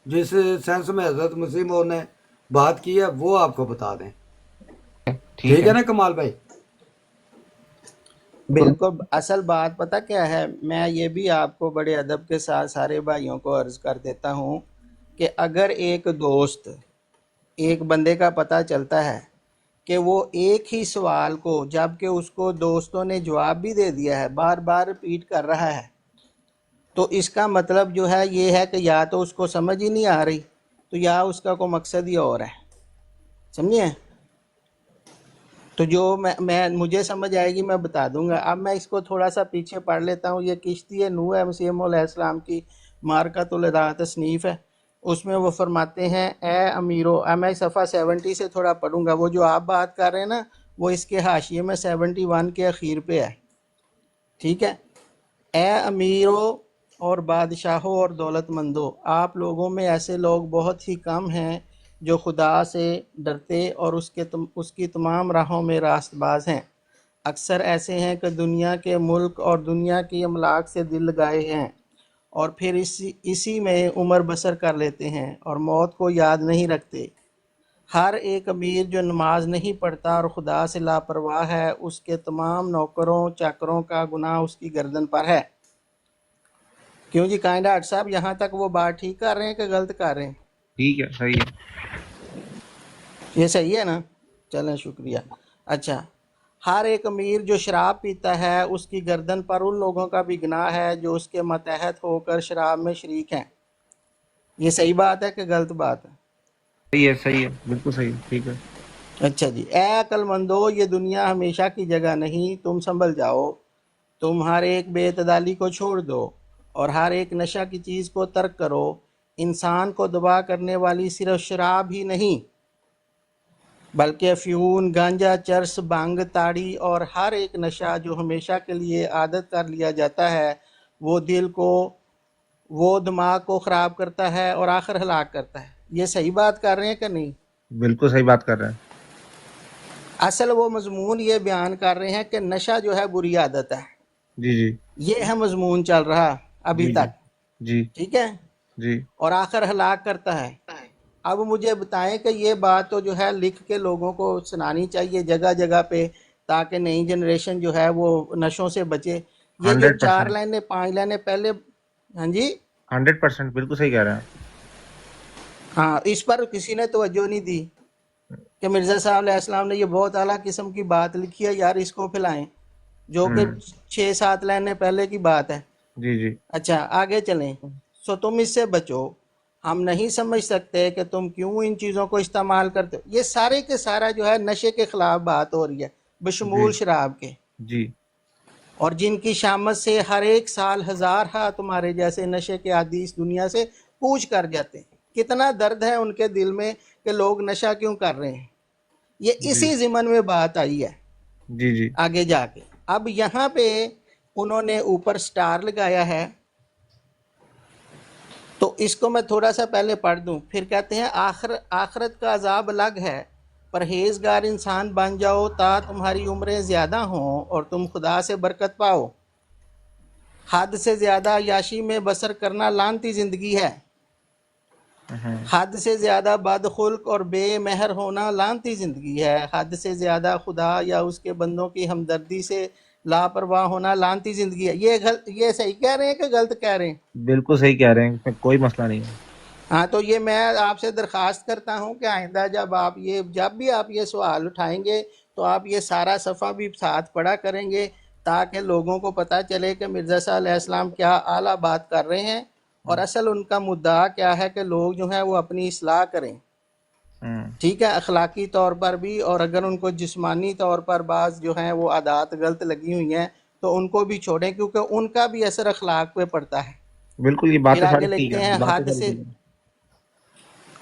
جس سینس میں حضرت مسیح موعود نے بات کی ہے وہ آپ کو بتا دیں. ٹھیک ٹھیک ہے ہے. نا کمال بھائی؟ بالکل. اصل بات پتہ کیا ہے، میں یہ بھی آپ کو بڑے ادب کے ساتھ سارے بھائیوں کو عرض کر دیتا ہوں کہ اگر ایک دوست ایک بندے کا پتہ چلتا ہے کہ وہ ایک ہی سوال کو جب کہ اس کو دوستوں نے جواب بھی دے دیا ہے بار بار رپیٹ کر رہا ہے، تو اس کا مطلب جو ہے یہ ہے کہ یا تو اس کو سمجھ ہی نہیں آ رہی، تو یا اس کا کوئی مقصد ہی اور ہے. سمجھے؟ تو جو میں مجھے سمجھ آئے گی میں بتا دوں گا. اب میں اس کو تھوڑا سا پیچھے پڑھ لیتا ہوں. یہ کشتی نوح مسیح علیہ السلام کی مارکۃ الوداع تصنیف ہے. اس میں وہ فرماتے ہیں اے امیرو، میں صفحہ 70 سے تھوڑا پڑھوں گا. وہ جو آپ بات کر رہے ہیں نا وہ اس کے حاشیے میں 71 کے اخیر پہ ہے. ٹھیک ہے. اے امیرو اور بادشاہوں اور دولت مندوں، آپ لوگوں میں ایسے لوگ بہت ہی کم ہیں جو خدا سے ڈرتے اور اس کی تمام راہوں میں راست باز ہیں. اکثر ایسے ہیں کہ دنیا کے ملک اور دنیا کی املاک سے دل لگائے ہیں اور پھر اسی میں عمر بسر کر لیتے ہیں اور موت کو یاد نہیں رکھتے. ہر ایک امیر جو نماز نہیں پڑھتا اور خدا سے لاپرواہ ہے، اس کے تمام نوکروں چاکروں کا گناہ اس کی گردن پر ہے. کیوں جی کائنڈ ڈاکٹر صاحب، یہاں تک وہ بات ٹھیک کر رہے ہیں کہ غلط کر رہے ہیں؟ ٹھیک ہے، صحیح ہے. یہ صحیح ہے نا؟ چلیں شکریہ. اچھا، ہر ایک امیر جو شراب پیتا ہے اس کی گردن پر ان لوگوں کا بھی گناہ ہے جو اس کے ماتحت ہو کر شراب میں شریک ہیں. یہ صحیح بات ہے کہ غلط بات ہے؟ صحیح ہے، صحیح ہے، بالکل صحیح ہے. ٹھیک ہے. اچھا جی. اے عقل مندو، یہ دنیا ہمیشہ کی جگہ نہیں، تم سنبھل جاؤ. تم ہر ایک بے اعتدالی کو چھوڑ دو اور ہر ایک نشہ کی چیز کو ترک کرو. انسان کو دبا کرنے والی صرف شراب ہی نہیں بلکہ افیون، گانجا، چرس، بھنگ، تاڑی اور ہر ایک نشہ جو ہمیشہ کے لیے عادت کر لیا جاتا ہے وہ دماغ کو خراب کرتا ہے اور آخر ہلاک کرتا ہے. یہ صحیح بات کر رہے ہیں کہ نہیں؟ بالکل صحیح بات کر رہے ہیں. اصل وہ مضمون یہ بیان کر رہے ہیں کہ نشہ جو ہے بری عادت ہے. جی جی یہ ہے مضمون چل رہا ابھی جی جی تک. جی ٹھیک ہے. جی. اور آخر ہلاک کرتا ہے. اب مجھے بتائیں کہ یہ بات تو جو ہے لکھ کے لوگوں کو سنانی چاہیے جگہ جگہ پہ، تاکہ نئی جنریشن جو ہے وہ نشوں سے بچے. یہ جو 4 100%. لائنیں 5 لائنیں پہلے، ہاں جی، 100% بالکل صحیح کہہ رہے ہیں. ہاں، اس پر کسی نے توجہ نہیں دی کہ مرزا صاحب علیہ السلام نے یہ بہت اعلیٰ قسم کی بات لکھی ہے یار، اس کو پھیلائیں، جو کہ 6-7 لائنیں پہلے کی بات ہے. جی جی. اچھا آگے چلیں. سو تم اس سے بچو، ہم نہیں سمجھ سکتے کہ تم کیوں ان چیزوں کو استعمال کرتے ہو. یہ سارے کے سارا جو ہے نشے کے خلاف بات ہو رہی ہے، جی بشمول شراب کے. جی. اور جن کی شامت سے ہر ایک سال ہزارہ تمہارے جیسے نشے کے عادی اس دنیا سے کوچ کر جاتے ہیں. کتنا درد ہے ان کے دل میں کہ لوگ نشہ کیوں کر رہے ہیں. یہ جی اسی ضمن میں بات آئی ہے جی جی. آگے جا کے. اب یہاں پہ انہوں نے اوپر سٹار لگایا ہے، تو اس کو میں تھوڑا سا پہلے پڑھ دوں. پھر کہتے ہیں آخرت کا عذاب الگ ہے، پرہیزگار انسان بن جاؤ تا تمہاری عمریں زیادہ ہوں اور تم خدا سے برکت پاؤ. حد سے زیادہ عیاشی میں بسر کرنا لعنتی زندگی ہے. حد سے زیادہ بد خلق اور بے مہر ہونا لعنتی زندگی ہے. حد سے زیادہ خدا یا اس کے بندوں کی ہمدردی سے لاپرواہ ہونا لعنتی زندگی ہے. یہ صحیح کہہ رہے ہیں کہ غلط کہہ رہے ہیں؟ بالکل صحیح کہہ رہے ہیں، کوئی مسئلہ نہیں ہے. ہاں، تو یہ میں آپ سے درخواست کرتا ہوں کہ آئندہ جب بھی آپ یہ سوال اٹھائیں گے تو آپ یہ سارا صفحہ بھی ساتھ پڑھا کریں گے، تاکہ لوگوں کو پتہ چلے کہ مرزا صاحب علیہ السلام کیا اعلیٰ بات کر رہے ہیں اور اصل ان کا مدعا کیا ہے کہ لوگ جو ہیں وہ اپنی اصلاح کریں. ٹھیک ہے، اخلاقی طور پر بھی، اور اگر ان کو جسمانی طور پر بعض جو ہیں وہ عادات غلط لگی ہوئی ہیں تو ان کو بھی چھوڑیں، کیونکہ ان کا بھی اثر اخلاق پہ پڑتا ہے. بالکل، یہ پھر باتیں آگے ساری ٹھیک لکھتے ہیں، ہیں باتیں حد ساری سے، ٹھیک ہیں.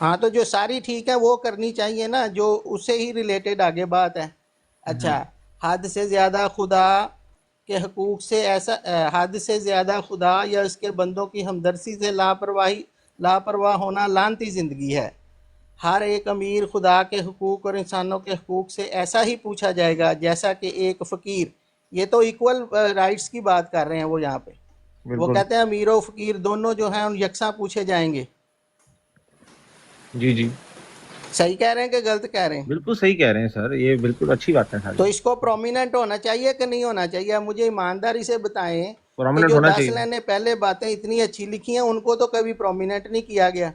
ہاں تو جو ساری ٹھیک ہے وہ کرنی چاہیے نا، جو اس سے ہی ریلیٹڈ آگے بات ہے. اچھا، حد سے زیادہ خدا کے حقوق سے حد سے زیادہ خدا یا اس کے بندوں کی ہمدردی سے لاپرواہ ہونا لعنتی زندگی ہے. ہر ایک امیر خدا کے حقوق اور انسانوں کے حقوق سے ایسا ہی پوچھا جائے گا جیسا کہ ایک فقیر. یہ تو ایکول رائٹس کی بات کر رہے ہیں وہ یہاں پہ. وہ بالکل. کہتے ہیں امیر و فقیر دونوں جو ہیں ان یکساں پوچھے جائیں گے. جی جی صحیح کہہ رہے ہیں کہ غلط کہہ رہے ہیں؟ بالکل صحیح کہہ رہے ہیں سر، یہ بالکل اچھی بات ہے تو ساری، اس کو پرومیننٹ ہونا چاہیے کہ نہیں ہونا چاہیے؟ اب مجھے ایمانداری سے بتائیں کہ پرومیننٹ جو ہونا 10 چاہیے۔ لائنیں پہلے باتیں اتنی اچھی لکھی ہیں ان کو تو کبھی پرومیننٹ نہیں کیا گیا۔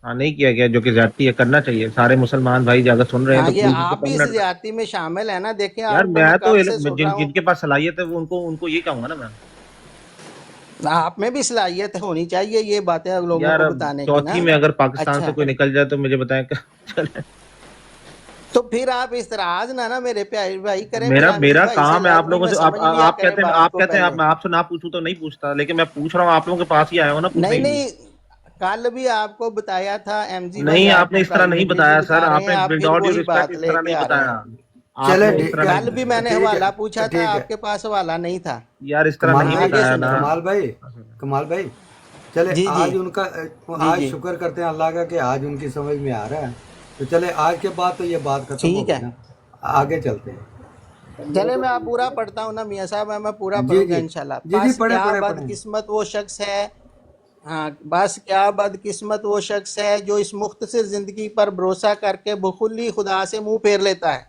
ہاں نہیں کیا گیا، جو کہ زیادتی ہے، کرنا چاہیے، سارے مسلمان بھائی اگر سن رہے ہیں ہاں، تو یہ پلیز اس کو آپ بھی اس پرومیننٹ۔ زیادتی میں شامل ہیں نا، دیکھیں یار آپ کو میں میں تو کب سے سن رہا جن ہوں، کے پاس صلاحیت ہے وہ ان کو یہ کہوں گا نا میں۔ آپ میں بھی صلاحیت ہونی چاہیے یہ باتیں لوگوں یار کو اب بتانے کی نا۔ چوتھی میں اگر پاکستان سے اچھا، کوئی نکل جائے تو مجھے بتائیں چلے۔ تو پھر آپ اعتراض نہ میرے پیارے بھائی کریں، پھر میرا حمید میرا بھائی سے کام ہے آپ لفظی لوگوں میں سے، سمجھ لیا آپ کریں کہتے ہیں بات کو آپ پہلے۔ میں آپ سے نہ پوچھوں تو نہیں پوچھتا، لیکن میں پوچھ رہا ہوں، آپ لوگوں کے پاس ہی آیا ہوں نا پوچھنے نہیں کے لیے۔ نہیں، کل بھی آپ کو بتایا تھا ایم جی بھائی، نہیں آپ آپ کو نے اس طرح نہیں پرائیویٹلی بھی بتایا سر، بتا رہے آپ ہیں، نے آپ ود پھر آل ڈیو وہی ریسپیکٹ بات اس لے طرح کے نہیں آ رہے بتایا، ہیں۔ آپ چلے نے اس طرح نہیں کل بھی بتایا میں نے ٹھیک ہے حوالہ پوچھا تھا، ٹھیک ہے آپ کے پاس حوالہ نہیں تھا۔ یار، اس طرح کمال نہیں بھائی آگے بتایا نا۔ سنیں۔ کمال بھائی چلے جی جی آج ان کا جی آج جی، شکر کرتے ہیں اللہ کا کہ آج ان کی سمجھ میں آ رہا ہے، تو چلے آج کے بعد تو یہ بات ختم ہو ٹھیک گئی ہے، نا، آگے چلتے ہیں۔ چلے میں آپ پورا پڑھتا ہوں نا میاں صاحب، میں پورا جی پڑھوں گا جی انشاءاللہ۔ جی جی، بس پڑھیں کیا پڑھیں پڑھیں۔ بدقسمت وہ شخص ہے، ہاں بس کیا بدقسمت وہ شخص ہے جو اس مختصر زندگی پر بھروسہ کر کے بخلی خدا سے منہ پھیر لیتا ہے،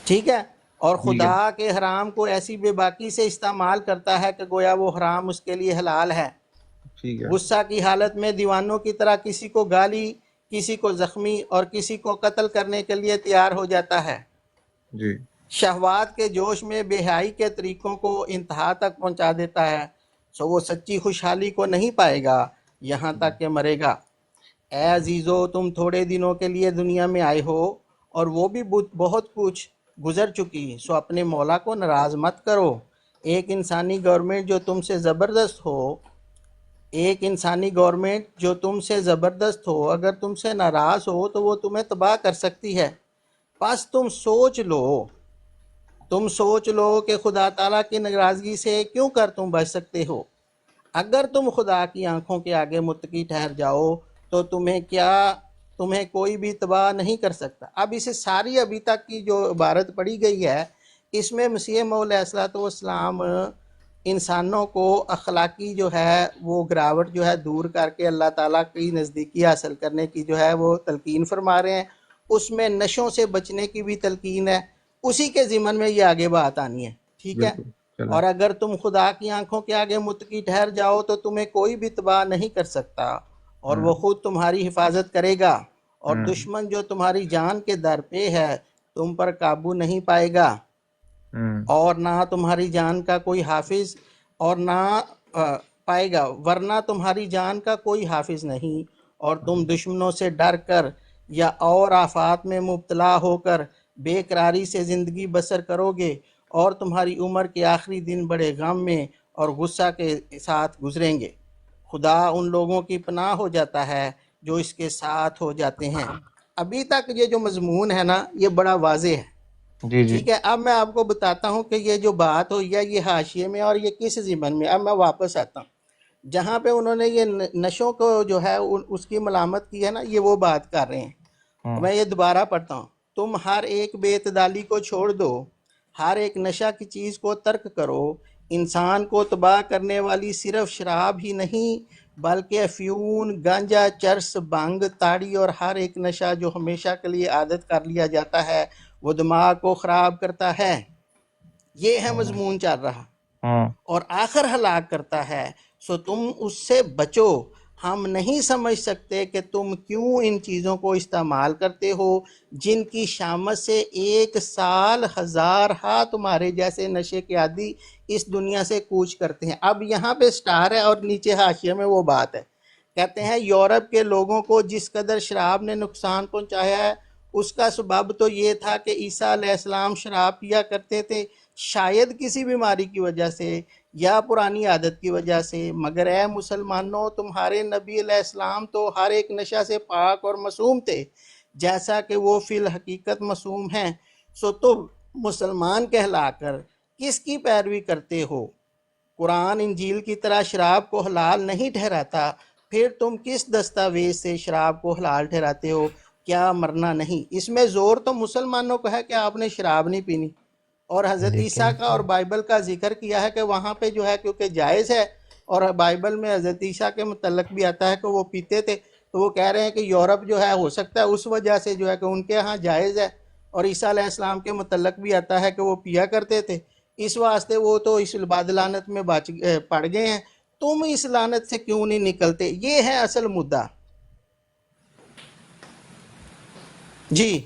ٹھیک ہے، اور ٹھیک ہے خدا کے حرام کو ایسی بے باکی سے استعمال کرتا ہے کہ گویا وہ حرام اس کے لیے حلال ہے۔ ٹھیک ہے غصہ کی حالت میں دیوانوں کی طرح کسی کو گالی، کسی کو زخمی اور کسی کو قتل کرنے کے لیے تیار ہو جاتا ہے۔ جی شہوات کے جوش میں بے حیائی کے طریقوں کو انتہا تک پہنچا دیتا ہے، سو وہ سچی خوشحالی کو نہیں پائے گا یہاں تک کہ مرے گا۔ اے عزیزو، تم تھوڑے دنوں کے لیے دنیا میں آئے ہو اور وہ بھی بہت کچھ گزر چکی، سو اپنے مولا کو ناراض مت کرو۔ ایک انسانی گورنمنٹ جو تم سے زبردست ہو، اگر تم سے ناراض ہو تو وہ تمہیں تباہ کر سکتی ہے۔ بس تم سوچ لو کہ خدا تعالیٰ کی ناراضگی سے کیوں کر تم بچ سکتے ہو۔ اگر تم خدا کی آنکھوں کے آگے متقی ٹھہر جاؤ تو تمہیں کوئی بھی تباہ نہیں کر سکتا۔ اب اسے ساری ابھی تک کی جو عبارت پڑھی گئی ہے، اس میں مسیح موعود علیہ الصلوۃ والسلام انسانوں کو اخلاقی جو ہے وہ گراوٹ جو ہے دور کر کے اللہ تعالیٰ کی نزدیکی حاصل کرنے کی جو ہے وہ تلقین فرما رہے ہیں۔ اس میں نشوں سے بچنے کی بھی تلقین ہے، اسی کے ضمن میں یہ آگے بات آنی ہے، ٹھیک ہے۔ بالکل چلیں۔ اور اگر تم خدا کی آنکھوں کے آگے متقی ٹھہر جاؤ تو تمہیں کوئی بھی تباہ نہیں کر سکتا، اور وہ خود تمہاری حفاظت کرے گا، اور دشمن جو تمہاری جان کے در پہ ہے تم پر قابو نہیں پائے گا، اور نہ تمہاری جان کا کوئی حافظ اور نہ پائے گا، ورنہ تمہاری جان کا کوئی حافظ نہیں، اور تم دشمنوں سے ڈر کر یا اور آفات میں مبتلا ہو کر بے قراری سے زندگی بسر کرو گے، اور تمہاری عمر کے آخری دن بڑے غم میں اور غصہ کے ساتھ گزریں گے۔ خدا ان لوگوں کی پناہ ہو جاتا ہے جو اس کے ساتھ ہو جاتے ہیں۔ ابھی تک یہ جو مضمون ہے نا یہ بڑا واضح ہے، جی جی ٹھیک ہے۔ اب میں آپ کو بتاتا ہوں کہ یہ جو بات ہوئی ہے یہ حاشیے میں اور یہ کس ضمن میں۔ اب میں واپس آتا ہوں جہاں پہ انہوں نے یہ نشوں کو جو ہے اس کی ملامت کی ہے نا، یہ وہ بات کر رہے ہیں۔ میں یہ دوبارہ پڑھتا ہوں۔ تم ہر ایک بے اعتدالی کو چھوڑ دو، ہر ایک نشہ کی چیز کو ترک کرو۔ انسان کو تباہ کرنے والی صرف شراب ہی نہیں بلکہ افیون، گانجا، چرس، بھنگ، تاڑی اور ہر ایک نشہ جو ہمیشہ کے لیے عادت کر لیا جاتا ہے وہ دماغ کو خراب کرتا ہے۔ یہ ہے مضمون چل رہا، اور آخر ہلاک کرتا ہے، سو تم اس سے بچو۔ ہم نہیں سمجھ سکتے کہ تم کیوں ان چیزوں کو استعمال کرتے ہو جن کی شامت سے 1 سال 1000 تمہارے جیسے نشے کے عادی اس دنیا سے کوچ کرتے ہیں۔ اب یہاں پہ سٹار ہے اور نیچے حاشیے میں وہ بات ہے، کہتے ہیں یورپ کے لوگوں کو جس قدر شراب نے نقصان پہنچایا ہے اس کا سبب تو یہ تھا کہ عیسیٰ علیہ السلام شراب پیا کرتے تھے، شاید کسی بیماری کی وجہ سے یا پرانی عادت کی وجہ سے، مگر اے مسلمانوں، تمہارے نبی علیہ السلام تو ہر ایک نشہ سے پاک اور معصوم تھے جیسا کہ وہ فی الحقیقت معصوم ہیں۔ سو تم مسلمان کہلا کر کس کی پیروی کرتے ہو؟ قرآن انجیل کی طرح شراب کو حلال نہیں ٹھہراتا، پھر تم کس دستاویز سے شراب کو حلال ٹھہراتے ہو؟ کیا مرنا نہیں؟ اس میں زور تو مسلمانوں کو ہے کہ آپ نے شراب نہیں پینی، اور حضرت عیسیٰ کا اور بائبل کا ذکر کیا ہے کہ وہاں پہ جو ہے کیونکہ جائز ہے، اور بائبل میں حضرت عیسیٰ کے متعلق بھی آتا ہے کہ وہ پیتے تھے، تو وہ کہہ رہے ہیں کہ یورپ جو ہے ہو سکتا ہے اس وجہ سے جو ہے کہ ان کے ہاں جائز ہے، اور عیسیٰ علیہ السلام کے متعلق بھی آتا ہے کہ وہ پیا کرتے تھے، اس واسطے وہ تو اس بعد لعنت میں پڑ گئے ہیں، تم اس لعنت سے کیوں نہیں نکلتے؟ یہ ہے اصل مدعا۔ جی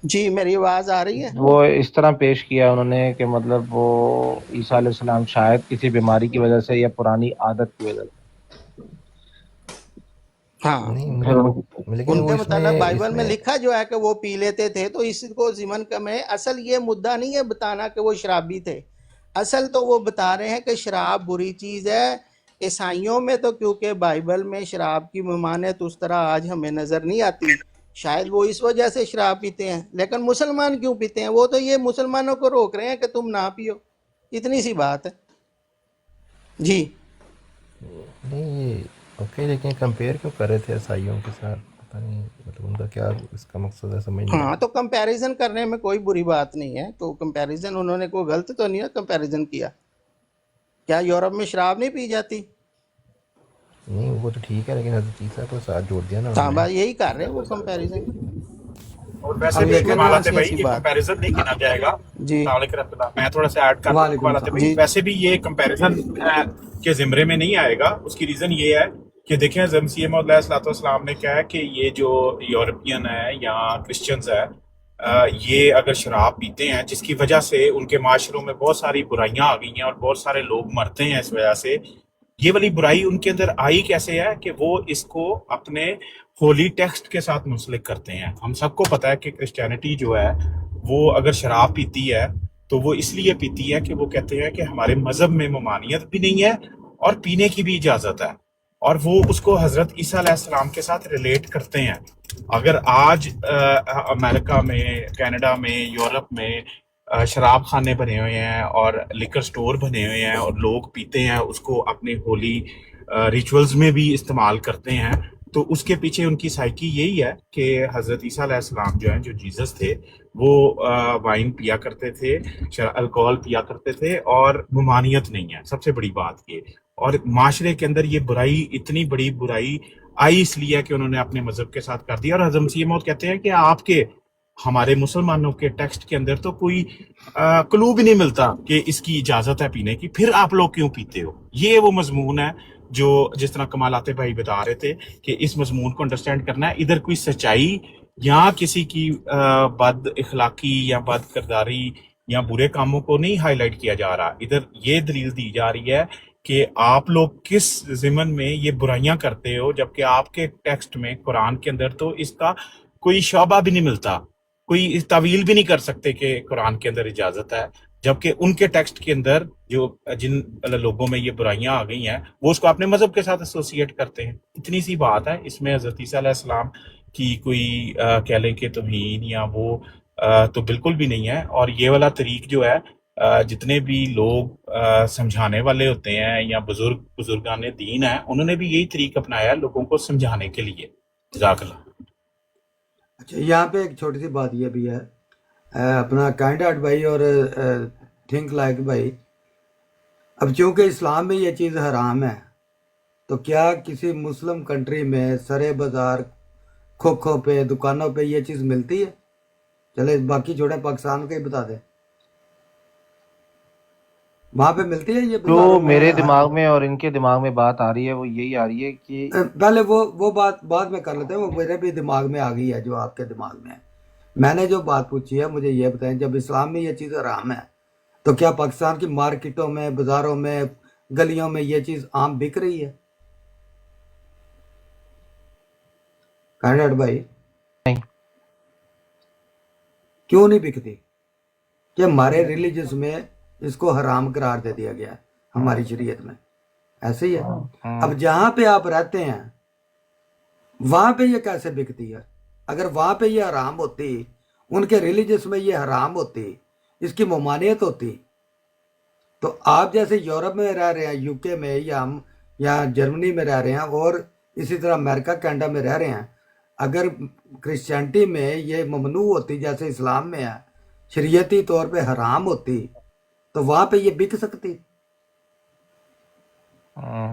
جی میری آواز آ رہی ہے؟ وہ اس طرح پیش کیا انہوں نے کہ مطلب وہ عیسیٰ علیہ السلام شاید کسی بیماری کی وجہ سے یا پرانی عادت کی وجہ سے، ہاں، نہیں پھر لیکن ان وہ کے اس متعلق میں بائبل میں لکھا جو ہے کہ وہ پی لیتے تھے، تو اس کو ضمن کا میں اصل یہ مدعا نہیں ہے بتانا کہ وہ شرابی تھے، اصل تو وہ بتا رہے ہیں کہ شراب بری چیز ہے۔ عیسائیوں میں تو کیونکہ بائبل میں شراب کی ممانعت اس طرح آج ہمیں نظر نہیں آتی، شاید وہ اس وجہ سے شراب پیتے ہیں، لیکن مسلمان کیوں پیتے ہیں؟ وہ تو یہ مسلمانوں کو روک رہے ہیں کہ تم نہ پیو، اتنی سی بات ہے۔ جی نہیں یہ اوکے، لیکن کمپیئر کیوں کر رہے تھے عیسائیوں کے ساتھ؟ پتہ نہیں مطلب ان کا کیا اس کا مقصد ہے، سمجھ نہیں ہاں، آیا۔ تو کمپیریزن کرنے میں کوئی بری بات نہیں ہے، تو کمپیریزن انہوں نے کوئی غلط تو نہیں ہے کمپیریزن کیا۔ کیا یورپ میں شراب نہیں پی جاتی؟ نہیں وہ تو ٹھیک ہے، لیکن حضرت عیسیٰ کو ساتھ جوڑ دیا نا انہوں ہاں نے۔ بس یہی کر رہے ہیں وہ کمپیریزن، اور ویسے اب بھی اس میں دیکھیں نا، کون کمال آتے سی بھائی ایسی یہ بات؟ کمپیریزن نہیں گنا جائے گا۔ جی السلام علیکم رحمۃ اللہ، میں تھوڑا سا ایڈ کر دوں وعلیکم کمال آتے السلام۔ بھائی، جی ویسے بھی یہ کمپیریزن کے زمرے میں نہیں آئے گا۔ اس کی ریزن یہ ہے کہ دیکھیں مسیح موعود علیہ الصلوۃ والسلام نے کہا ہے کہ یہ جو یورپین ہے یا کرسچنز ہے، یہ اگر شراب پیتے ہیں جس کی وجہ سے ان کے معاشروں میں بہت ساری برائیاں آ گئی ہیں اور بہت سارے لوگ مرتے ہیں اس وجہ سے، یہ والی برائی ان کے اندر آئی کیسے ہے کہ وہ اس کو اپنے ہولی ٹیکسٹ کے ساتھ منسلک کرتے ہیں۔ ہم سب کو پتہ ہے کہ کرسچینٹی جو ہے وہ اگر شراب پیتی ہے تو وہ اس لیے پیتی ہے کہ وہ کہتے ہیں کہ ہمارے مذہب میں ممانعت بھی نہیں ہے اور پینے کی بھی اجازت ہے، اور وہ اس کو حضرت عیسیٰ علیہ السلام کے ساتھ ریلیٹ کرتے ہیں۔ اگر آج امریکہ میں، کینیڈا میں، یورپ میں شراب خانے بنے ہوئے ہیں اور لیکر سٹور بنے ہوئے ہیں اور لوگ پیتے ہیں، اس کو اپنے ہولی ریچولز میں بھی استعمال کرتے ہیں، تو اس کے پیچھے ان کی سائیکی یہی ہے کہ حضرت عیسیٰ علیہ السلام جو ہیں، جو جیزس تھے، وہ وائن پیا کرتے تھے، الکوہل پیا کرتے تھے، اور ممانعت نہیں ہے سب سے بڑی بات یہ۔ اور معاشرے کے اندر یہ برائی، اتنی بڑی برائی آئی اس لیے کہ انہوں نے اپنے مذہب کے ساتھ کر دیا۔ اور حضرت مسیح موعود کہتے ہیں کہ آپ کے، ہمارے مسلمانوں کے ٹیکسٹ کے اندر تو کوئی کلو بھی نہیں ملتا کہ اس کی اجازت ہے پینے کی، پھر آپ لوگ کیوں پیتے ہو؟ یہ وہ مضمون ہے جو جس طرح کمالات بھائی بتا رہے تھے کہ اس مضمون کو انڈرسٹینڈ کرنا ہے۔ ادھر کوئی سچائی یا کسی کی بد اخلاقی یا بد کرداری یا برے کاموں کو نہیں ہائی لائٹ کیا جا رہا، ادھر یہ دلیل دی جا رہی ہے کہ آپ لوگ کس ضمن میں یہ برائیاں کرتے ہو، جبکہ آپ کے ٹیکسٹ میں، قرآن کے اندر تو اس کا کوئی شعبہ بھی نہیں ملتا، کوئی تعویل بھی نہیں کر سکتے کہ قرآن کے اندر اجازت ہے، جبکہ ان کے ٹیکسٹ کے اندر جو جن لوگوں میں یہ برائیاں آ گئی ہیں وہ اس کو اپنے مذہب کے ساتھ ایسوسیٹ کرتے ہیں۔ اتنی سی بات ہے، اس میں حضرت عیسیٰ علیہ السلام کی کوئی کہہ لیں کہ توہین یا وہ تو بالکل بھی نہیں ہے۔ اور یہ والا طریق جو ہے، جتنے بھی لوگ سمجھانے والے ہوتے ہیں یا بزرگان دین ہیں، انہوں نے بھی یہی طریق اپنایا ہے لوگوں کو سمجھانے کے لیے۔ جزاک اللہ۔ اچھا، یہاں پہ ایک چھوٹی سی بات یہ بھی ہے، اپنا کائنڈ ہارٹ بھائی اور تھنک لائک بھائی، اب چونکہ اسلام میں یہ چیز حرام ہے، تو کیا کسی مسلم کنٹری میں سرے بازار، کھوکھوں پہ، دکانوں پہ یہ چیز ملتی ہے؟ چلے باقی چھوڑے، پاکستان کا ہی بتا دیں، وہاں پہ ملتی ہے یہ جو بازاروں میں؟ میرے دماغ میں اور ان کے دماغ میں بات آ رہی ہے وہ یہی آ رہی ہے کہ پہلے وہ بات بعد میں کر لیتے ہیں، وہ میرے بھی دماغ میں آ گئی ہے جو آپ کے دماغ میں ہے۔ میں نے جو بات پوچھی ہے، مجھے یہ بتائیں، جب اسلام میں یہ چیز حرام ہے تو کیا پاکستان کی مارکیٹوں میں، بازاروں میں، گلیوں میں یہ چیز عام بک رہی ہے؟ کینڈیڈ بھائی نہیں، کیوں نہیں بکتی؟ کہ ہمارے ریلیجس میں اس کو حرام قرار دے دیا گیا ہے، ہماری شریعت میں ایسے ہی ہے۔ اب جہاں پہ آپ رہتے ہیں وہاں پہ یہ کیسے بکتی ہے؟ اگر وہاں پہ یہ حرام ہوتی، ان کے ریلیجس میں یہ حرام ہوتی، اس کی ممانعت ہوتی، تو آپ جیسے یورپ میں رہ رہے ہیں، یو کے میں، یا ہم یا جرمنی میں رہ رہے ہیں، اور اسی طرح امریکہ کینیڈا میں رہ رہے ہیں، اگر کرسچینٹی میں یہ ممنوع ہوتی جیسے اسلام میں ہے، شریعتی طور پہ حرام ہوتی، تو وہاں پہ یہ بک سکتی؟ ہاں۔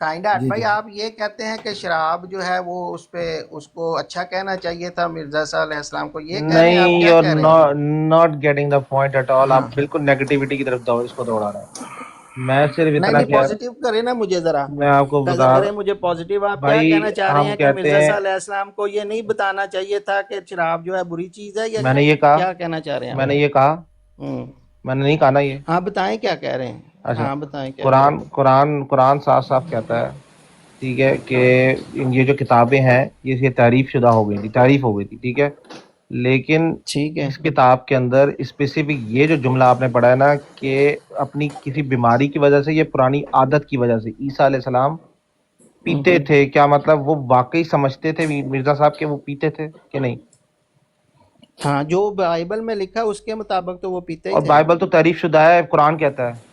کائنڈ ہارٹ جی بھائی، جی آپ یہ کہتے ہیں کہ شراب جو ہے وہ اس پہ اس کو اچھا کہنا چاہیے تھا مرزا صاحب علیہ السلام کو، یہ کہہ رہے ہیں آپ؟ نہیں، کیا یو کہہ رہے ہیں؟ Not getting the point at all. آپ ہاں بالکل نیگیٹیوٹی کی طرف اس کو دوڑا رہے ہیں. میں صرف نہیں اتنا نہیں، کیا پازیٹیو کریں نا مجھے ذرا، میں آپ کو نظر بتا کریں مجھے پازیٹیو. آپ کیا بھائی کہنا چاہ رہے ہم ہیں کہ کہتے مرزا ہیں صاحب علیہ السلام کو یہ نہیں بتانا چاہیے تھا کہ شراب جو ہے بری چیز ہے، یا میں نے یہ کہا کیا کہنا چاہ رہے ہیں میں آپ؟ نے یہ کہا ہوں، میں نے نہیں کہا نا یہ. ہاں بتائیں کیا کہہ رہے ہیں. اچھا، ہاں بتائیں کیا کہہ رہے ہیں. قرآن صاف صاف کہتا ہے، ٹھیک ہے، کہ یہ جو کتابیں ہیں یہ تعریف شدہ ہو گئی تھی، تعریف ہو گئی تھی، ٹھیک ہے. لیکن ٹھیک ہے. اس کتاب کے اندر اسپیسیفک یہ جو جملہ آپ نے پڑھا ہے نا کہ اپنی کسی بیماری کی وجہ سے یا پرانی عادت کی وجہ سے عیسیٰ علیہ السلام پیتے تھے، کیا مطلب وہ واقعی سمجھتے تھے مرزا صاحب کہ وہ پیتے تھے کہ نہیں؟ ہاں جو بائبل میں لکھا اس کے مطابق تو وہ پیتے ہی اور تھے. بائبل تو تعریف شدہ ہے، قرآن کہتا ہے.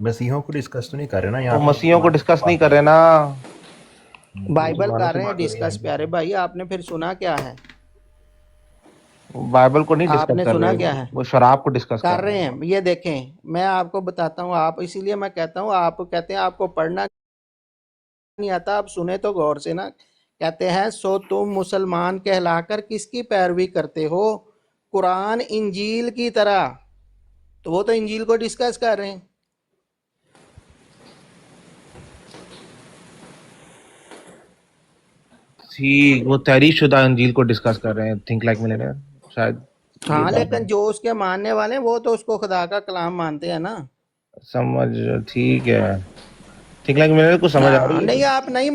مسیحوں کو ڈسکس تو نہیں کر رہے نا وہ یہاں پہ، مسیحوں کو ڈسکس نہیں کر رہے نا، بائبل مسلمانوں کر سے رہے ہیں بات ہو رہی ہے ڈسکس. یہاں پیارے پہ. بھائی آپ نے پھر سنا کیا ہے؟ بائبل کو نہیں آپ ڈسکس نے کر سنا رہے، کیا ہے؟ وہ شراب کو ڈسکس کر کر رہے رہے ہیں. ہیں. یہ دیکھیں میں آپ کو بتاتا ہوں، آپ اسی لیے میں کہتا ہوں آپ کہتے ہیں آپ کو پڑھنا نہیں آتا. آپ سنیں تو غور سے نا. کہتے ہیں سو تم مسلمان کہلا کر کس کی پیروی کرتے ہو؟ قرآن انجیل کی طرح. تو وہ تو انجیل کو ڈسکس کر رہے ہیں. وہ تحریف شدہ انجیل کو ڈسکس کر رہے ہیں، تھنک لائک ملینئر شاید. یہ ہاں بات ہے، لیکن جو اس کے ماننے والے ہیں وہ تو اس کو خدا کا کلام مانتے ہیں نا. سمجھ ٹھیک ہے، تھنک لائک ملینئر کو سمجھ آ ہاں رہی ہے. نہیں آپ نہیں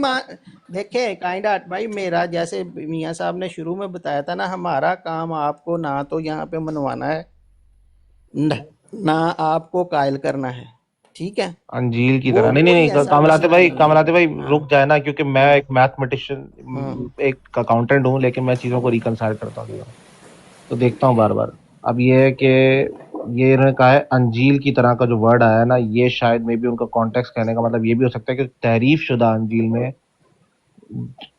دیکھیں کائنڈ آرٹ بھائی، میرا جیسے میاں صاحب نے شروع میں بتایا تھا نا، ہمارا کام آپ کو نہ تو یہاں پہ منوانا ہے نہ آپ کو قائل کرنا ہے. ٹھیک ہے، انجیل کی وہ طرح نہیں نہیں کوئی نہیں، ایسا مسئلہ نہیں ہے. کاملاتے بھائی ہاں رک جائے نا، کیونکہ میں ہاں ایک میتھمیٹیشین، ہاں ایک اکاؤنٹنٹ ہوں، لیکن میں چیزوں کو ریکنسائل کرتا ہوں، تو دیکھتا ہوں بار بار. اب یہ ہے کہ یہ انہوں نے کہا ہے انجیل کی طرح کا جو ورڈ آیا ہے نا، یہ شاید میں بھی ان کا کانٹیکس کہنے کا مطلب یہ بھی ہو سکتا ہے کہ تحریف شدہ انجیل میں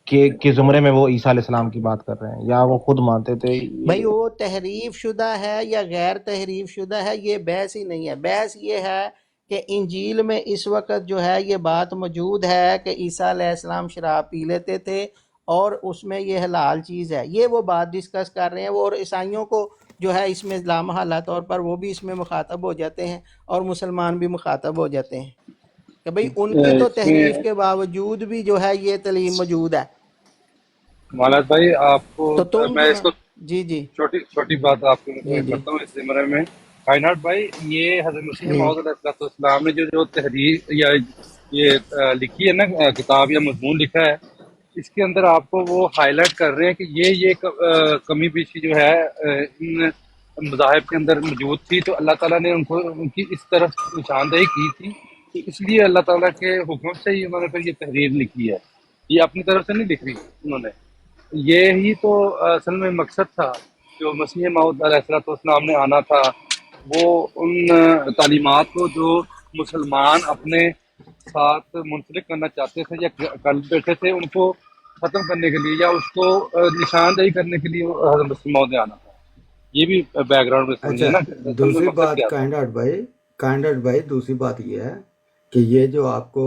کے زمرے میں وہ عیسیٰ علیہ السلام کی بات کر رہے ہیں، یا وہ خود مانتے تھے. بھائی وہ تحریف شدہ ہے یا غیر تحریف شدہ ہے یہ بحث ہی نہیں ہے. بحث یہ ہے کہ انجیل میں اس وقت جو ہے یہ بات موجود ہے کہ عیسیٰ علیہ السلام شراب پی لیتے تھے اور اس میں یہ حلال چیز ہے. یہ وہ بات ڈسکس کر رہے ہیں وہ، اور عیسائیوں کو جو ہے اس میں لامحالہ طور پر وہ بھی اس میں مخاطب ہو جاتے ہیں اور مسلمان بھی مخاطب ہو جاتے ہیں کہ بھئی ان کی تو اس میں تحریف کے باوجود بھی جو ہے یہ تعلیم موجود ہے. مالک بھائی آپ کو تو تم میں جو اس کو جی جی چھوٹی بات آپ کو جی جی کرتا ہوں اس زمرے میں. کائنات بھائی یہ حضرت مسیح جی موعود علیہ السلام نے جو تحریر یا یہ لکھی ہے نا کتاب یا مضمون لکھا ہے، اس کے اندر آپ کو وہ ہائی لائٹ کر رہے ہیں کہ یہ کمی بیشی جو ہے ان مذاہب کے اندر موجود تھی، تو اللہ تعالیٰ نے ان کی اس طرف نشاندہی کی تھی، تو اس لیے اللہ تعالیٰ کے حکم سے ہی انہوں نے پھر یہ تحریر لکھی ہے. یہ اپنی طرف سے نہیں لکھ رہی انہوں نے. یہی تو اصل میں مقصد تھا جو مسیح موعود علیہ السلام نے آنا تھا، وہ ان تعلیمات کو جو مسلمان اپنے ساتھ منسلک کرنا چاہتے تھے یا کر بیٹھے تھے، ان کو ختم کرنے کے لیے یا اس کو نشاندہی کرنے کے لیے حضرت مسیح موعود نے آنا تھا. یہ بھی بیک گراؤنڈ میں سمجھیے اچھا نا کہ اصل میں دوسری مقصد بات کیا تھا. کائنڈ بھائی دوسری بات یہ ہے کہ یہ جو آپ کو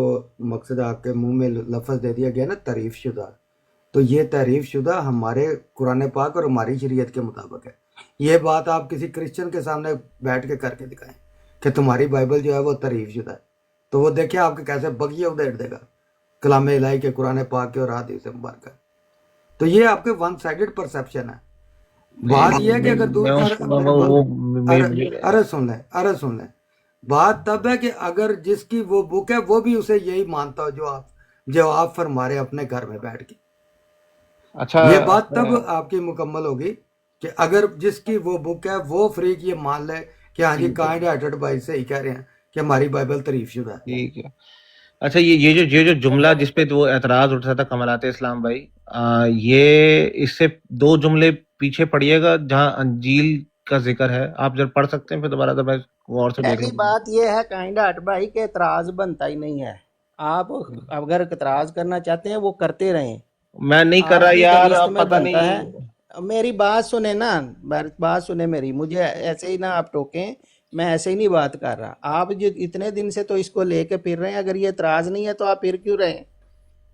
مقصد آپ کے منہ میں لفظ دے دیا گیا نا تعریف شدہ، تو یہ تعریف شدہ ہمارے قرآن پاک اور ہماری شریعت کے مطابق ہے. یہ بات آپ کسی کرسچن کے سامنے بیٹھ کے کر کے دکھائیں کہ تمہاری بائبل جو ہے وہ تعریف شدہ ہے، تو وہ دیکھیں آپ کے کیسے بگیا ادھیڑ دے گا کلام الہی کے، قرآن پاک کے اور حدیث مبارکہ. تو یہ آپ کے ون سائیڈڈ پرسیپشن ہے. بات یہ ہے کہ اگر ارے سن لیں بات تب ہے کہ اگر جس کی وہ بک ہے وہ بھی اسے یہی مانتا ہو جو آپ فرما رہے اپنے گھر میں بیٹھ کے. اچھا یہ بات تب آپ کی مکمل ہوگی کہ اگر جس کی وہ بک ہے وہ فریق یہ مان لے کہ ہاں جی کائنڈ ہارٹڈ بھائی سے ہی کہہ رہے ہیں کہ ہماری بائبل تعریف شدہ ہے. ٹھیک ہے. اچھا یہ جو جملہ جس پہ وہ اعتراض اٹھا تھا کمالات اسلام بھائی، یہ اس سے 2 جملے پیچھے پڑھیے گا جہاں انجیل کا ذکر ہے. آپ جب پڑھ سکتے ہیں پھر دوبارہ تو میں غور سے دیکھ پہلی لوں. بات یہ ہے کائنڈ ہارٹ بھائی کہ اعتراض بنتا ہی نہیں ہے. آپ اگر اعتراض کرنا چاہتے ہیں وہ کرتے رہیں. میں نہیں کر آپ رہا کی یار، بنسبت اب میں پتہ بنتا ہے. نہیں. میری بات سنیں نا، بات سنیں میری، مجھے ایسے ہی نہ آپ ٹوکیں، میں ایسے ہی نہیں بات کر رہا. آپ جو اتنے دن سے تو اس کو لے کے پھر رہے ہیں، اگر یہ اعتراض نہیں ہے تو آپ پھر کیوں رہے ہیں؟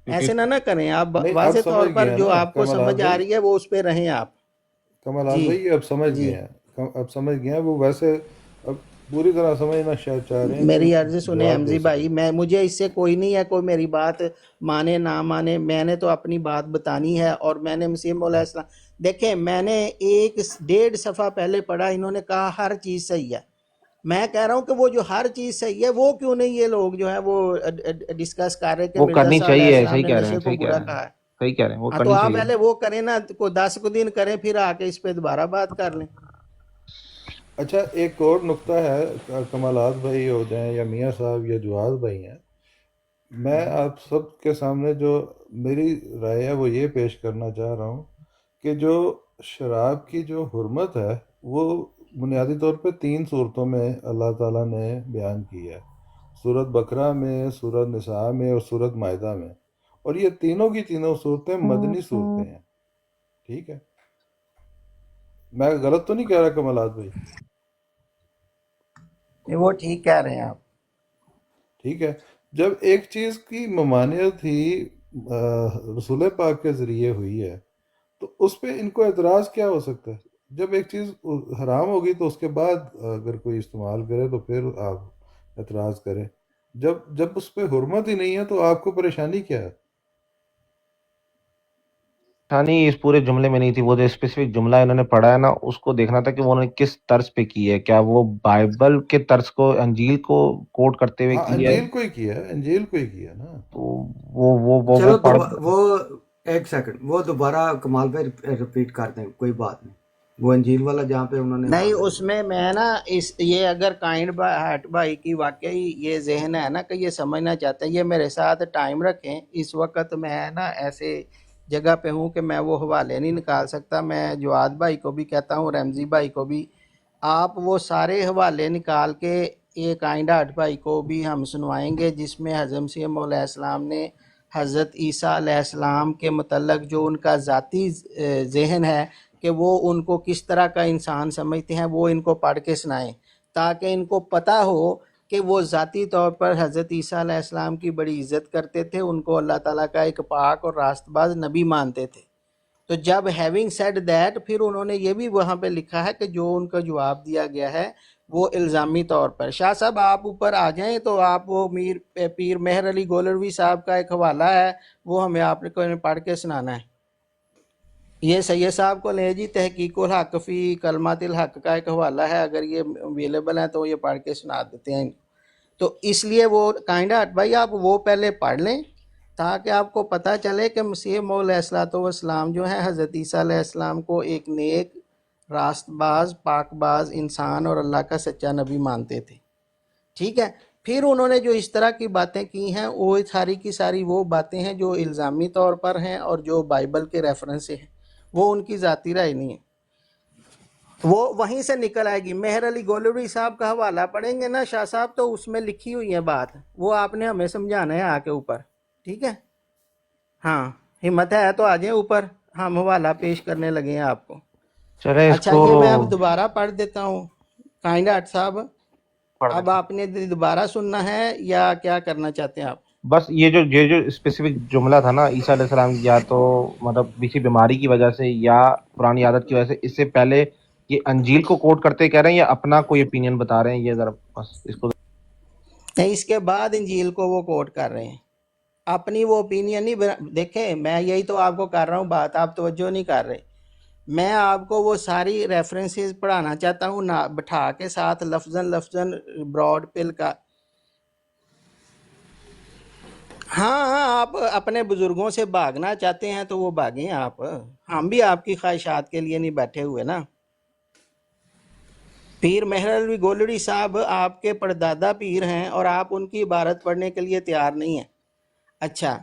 ایسے نہ کریں آپ. نہیں اب واضح طور سمجھ پر گیا جو نا آپ کو کمال سمجھ آ بھائی، رہی ہے وہ اس پہ رہیں آپ. کمال جی بھائی اب سمجھ جی. گئے ہیں، اب سمجھ گئے ہیں. وہ ویسے اب پوری طرح سمجھنا شاید چاہ رہے ہیں کہ میری عرض سنیں جواب حمزی دے بھائی، سکیں. مجھے اس سے کوئی نہیں ہے، کوئی میری بات مانے نہ مانے، میں نے تو اپنی بات بتانی ہے. اور میں نے مسیح مولا علیہ السلام، دیکھیں میں نے 1.5 صفحہ پہلے پڑھا، انہوں نے کہا ہر چیز صحیح ہے. میں کہہ رہا ہوں کہ وہ جو ہر چیز صحیح ہے وہ کیوں نہیں یہ لوگ جو ہے وہ ڈسکس کر رہے کہ وہ مرزا کرنی صاحب علیہ چاہیے، السلام صحیح نے کہہ رہے ہیں، نشے کو صحیح کہہ برا رہے ہیں، کہا ہے. صحیح کہہ رہے ہیں، وہ ہاں تو کرنی آپ چاہیے. پہلے وہ کریں نا، کو 10 دن کریں، پھر آ کے اس پہ دوبارہ بات کر لیں. اچھا ایک اور نقطہ ہے، کمالات بھائی ہو جائیں یا میاں صاحب یا جواز بھائی ہیں، میں آپ سب کے سامنے جو میری رائے ہے وہ یہ پیش کرنا چاہ رہا ہوں کہ جو شراب کی جو حرمت ہے وہ بنیادی طور پہ 3 صورتوں میں اللہ تعالیٰ نے بیان کی ہے، سورۃ بقرہ میں، سورۃ نساء میں اور سورۃ مائدہ میں. اور یہ تینوں کی تینوں صورتیں مدنی صورتیں ہیں. ٹھیک ہے، میں غلط تو نہیں کہہ رہا کمالات بھائی؟ وہ ٹھیک کہہ رہے ہیں آپ. ٹھیک ہے. جب ایک چیز کی ممانعت ہی رسول پاک کے ذریعے ہوئی ہے تو اس پہ ان کو اعتراض کیا ہو سکتا ہے؟ جب ایک چیز حرام ہوگی تو اس کے بعد اگر کوئی استعمال کرے تو پھر آپ اعتراض کریں. جب اس پہ حرمت ہی نہیں ہے تو آپ کو پریشانی کیا ہے؟ نہیں، اس پورے جملے میں نہیں تھی، وہ جو اسپیسیفک جملہ انہوں نے پڑھا ہے نا، اس کو دیکھنا تھا کہ وہ انہوں نے کس طرز پہ کی ہے. کیا وہ بائبل کے طرز کو، انجیل کو کوٹ کرتے ہوئے ہاں کی ہے؟ انجیل کو ہی کیا ہے، انجیل کو ہی کیا نا. تو وہ چلو پڑھ. وہ ایک سیکنڈ، وہ دوبارہ کمال پہ ریپیٹ کر دیں، کوئی بات نہیں. وہ انجیل والا جہاں پہ انہوں نے نہیں اس میں نا یہ اگر کائنڈ ہٹ بھائی کی واقعی یہ ذہن ہے نا کہ یہ سمجھنا چاہتے ہیں، یہ میرے ساتھ ٹائم رکھیں. اس وقت میں نا ایسے جگہ پہ ہوں کہ میں وہ حوالے نہیں نکال سکتا. میں جواد بھائی کو بھی کہتا ہوں، رمزی بھائی کو بھی، آپ وہ سارے حوالے نکال کے یہ کائنڈ ہٹ بھائی کو بھی ہم سنوائیں گے، جس میں حضرت مسیح موعود علیہ السلام نے حضرت عیسیٰ علیہ السلام کے متعلق جو ان کا ذاتی ذہن ہے کہ وہ ان کو کس طرح کا انسان سمجھتے ہیں، وہ ان کو پڑھ کے سنائیں، تاکہ ان کو پتہ ہو کہ وہ ذاتی طور پر حضرت عیسیٰ علیہ السلام کی بڑی عزت کرتے تھے، ان کو اللہ تعالیٰ کا ایک پاک اور راست باز نبی مانتے تھے. تو جب ہیونگ سیڈ دیٹ، پھر انہوں نے یہ بھی وہاں پہ لکھا ہے کہ جو ان کا جواب دیا گیا ہے وہ الزامی طور پر. شاہ صاحب آپ اوپر آ جائیں تو آپ وہ پیر مہر علی گولروی صاحب کا ایک حوالہ ہے، وہ ہمیں آپ کو پڑھ کے سنانا ہے. یہ سید صاحب کو لیں جی، تحقیق الحق فی کلمات الحق کا ایک حوالہ ہے، اگر یہ اویلیبل ہے تو یہ پڑھ کے سنا دیتے ہیں. تو اس لیے وہ کائنڈ ہٹ بھائی آپ وہ پہلے پڑھ لیں تاکہ آپ کو پتہ چلے کہ مسیح موعود علیہ الصلوۃ والسلام جو ہے حضرت عیسیٰ علیہ السلام کو ایک نیک، راست باز، پاک باز انسان اور اللہ کا سچا نبی مانتے تھے. ٹھیک ہے. پھر انہوں نے جو اس طرح کی باتیں کی ہیں وہ ساری کی ساری وہ باتیں ہیں جو الزامی طور پر ہیں اور جو بائبل کے ریفرنس سے ہیں، وہ ان کی ذاتی رائے نہیں ہے، وہ وہیں سے نکل آئے گی. مہر علی گولروی صاحب کا حوالہ پڑھیں گے نا شاہ صاحب تو اس میں لکھی ہوئی ہے بات، وہ آپ نے ہمیں سمجھانا ہے آ کے اوپر. ٹھیک ہے، ہاں ہمت ہے تو آ جائیں اوپر، ہم حوالہ پیش کرنے لگے ہیں آپ کو. چلے اس اچھا کو یہ میں اب دوبارہ پڑھ دیتا ہوں. کائنڈ ہٹ صاحب پڑھ اب دیں. آپ نے دوبارہ سننا ہے یا کیا کرنا چاہتے ہیں آپ؟ بس یہ جو اسپیسیفک جملہ تھا نا، عیسیٰ علیہ السلام یا تو مطلب کسی بیماری کی وجہ سے یا پرانی عادت کی وجہ سے، اس سے پہلے یہ انجیل کو کوٹ کرتے کہہ رہے ہیں یا اپنا کوئی اوپینین بتا رہے ہیں؟ یہ ذرا بس اس کو. نہیں، اس کے بعد انجیل کو وہ کوٹ کر رہے ہیں، اپنی وہ اوپینین نہیں. دیکھیں میں یہی تو آپ کو کر رہا ہوں بات، آپ توجہ نہیں کر رہے. میں آپ کو وہ ساری ریفرنسز پڑھانا چاہتا ہوں نہ بٹھا کے ساتھ لفظاً براڈ پل کا. ہاں آپ اپنے بزرگوں سے بھاگنا چاہتے ہیں تو وہ بھاگیں آپ، ہم بھی آپ کی خواہشات کے لیے نہیں بیٹھے ہوئے نا. پیر مہر علی گولڑی صاحب آپ کے پردادا پیر ہیں اور آپ ان کی عبارت پڑھنے کے لیے تیار نہیں ہیں. اچھا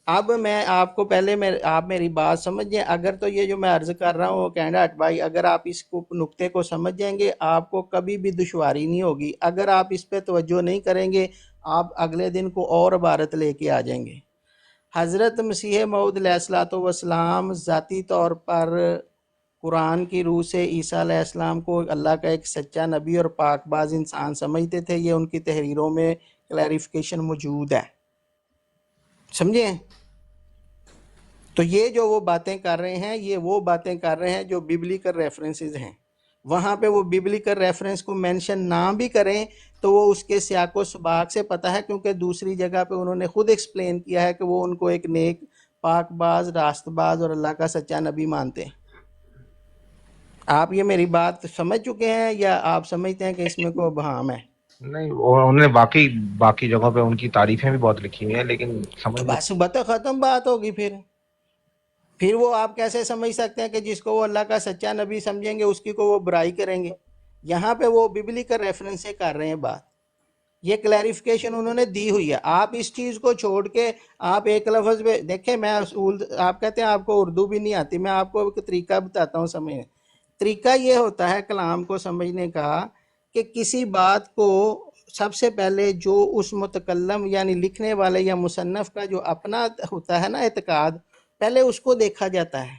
اب میں آپ کو پہلے آپ میری بات سمجھیں. اگر تو یہ جو میں عرض کر رہا ہوں کینڈا بھائی، اگر آپ اس کو نقطے کو سمجھ جائیں گے آپ کو کبھی بھی دشواری نہیں ہوگی. اگر آپ اس پہ توجہ نہیں کریں گے آپ اگلے دن کو اور عبارت لے کے آ جائیں گے. حضرت مسیح موعود علیہ الصلوۃ والسلام ذاتی طور پر قرآن کی روح سے عیسیٰ علیہ السلام کو اللہ کا ایک سچا نبی اور پاک باز انسان سمجھتے تھے. یہ ان کی تحریروں میں کلیریفیکیشن موجود ہے, سمجھے. تو یہ جو وہ باتیں کر رہے ہیں, یہ وہ باتیں کر رہے ہیں جو بیبلیکل ریفرنسز ہیں. وہاں پہ وہ بیبلیکل ریفرنس کو مینشن نہ بھی کریں تو وہ اس کے سیاق و سباق سے پتہ ہے, کیونکہ دوسری جگہ پہ انہوں نے خود ایکسپلین کیا ہے کہ وہ ان کو ایک نیک, پاک باز, راست باز اور اللہ کا سچا نبی مانتے ہیں. آپ یہ میری بات سمجھ چکے ہیں یا آپ سمجھتے ہیں کہ اس میں کوئی ابہام ہے؟ نہیں, انہوں نے باقی جگہوں پہ ان کی تعریفیں بھی بہت لکھی ہوئی ہیں, لیکن سمجھ تو بس بات ختم بات ہوگی. پھر وہ آپ کیسے سمجھ سکتے ہیں کہ جس کو وہ اللہ کا سچا نبی سمجھیں گے اس کی کو وہ برائی کریں گے؟ یہاں پہ وہ بیبلیکل ریفرنس سے کر رہے ہیں بات. یہ کلیریفیکیشن انہوں نے دی ہوئی ہے. آپ اس چیز کو چھوڑ کے آپ ایک لفظ پہ دیکھیں, میں اصول, آپ کہتے ہیں آپ کو اردو بھی نہیں آتی, میں آپ کو ایک طریقہ بتاتا ہوں سمجھنے. طریقہ یہ ہوتا ہے کلام کو سمجھنے کا کہ کسی بات کو سب سے پہلے جو اس متکلم یعنی لکھنے والے یا مصنف کا جو اپنا ہوتا ہے نا اعتقاد, پہلے اس کو دیکھا جاتا ہے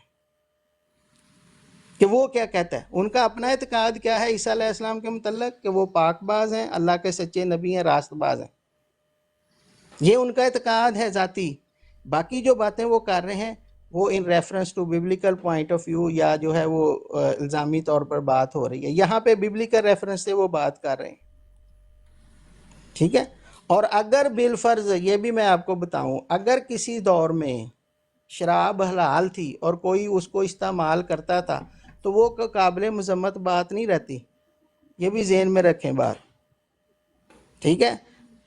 کہ وہ کیا کہتا ہے. ان کا اپنا اعتقاد کیا ہے عیسیٰ علیہ السلام کے متعلق, کہ وہ پاک باز ہیں, اللہ کے سچے نبی ہیں, راست باز ہیں. یہ ان کا اعتقاد ہے ذاتی. باقی جو باتیں وہ کر رہے ہیں وہ in reference to biblical point of view یا جو ہے وہ الزامی طور پر بات ہو رہی ہے. یہاں پہ بیبلیکل ریفرنس سے وہ بات کر رہے ہیں, ٹھیک ہے. اور اگر بالفرض یہ بھی میں آپ کو بتاؤں, اگر کسی دور میں شراب حلال تھی اور کوئی اس کو استعمال کرتا تھا تو وہ قابل مذمت بات نہیں رہتی. یہ بھی ذہن میں رکھیں بات, ٹھیک ہے.